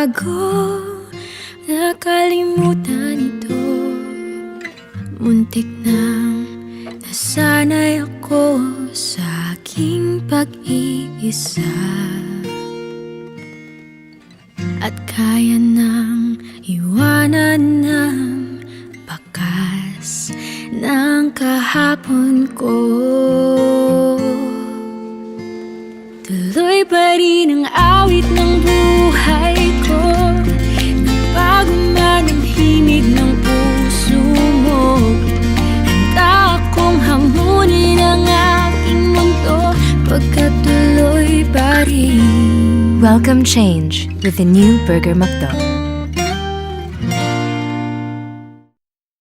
bago nakalimutan ito. Muntik nang nasanay ako sa aking pag-iisa, at kaya nang iwanan ng bakas ng kahapon ko. Tuloy pa rin ang awit ng buhay ko, nagbago man ang himig ng puso mo. Handa akong hamunin ang aking mundo, pagkatuloy pa rin. Welcome change with the new Burger McDo.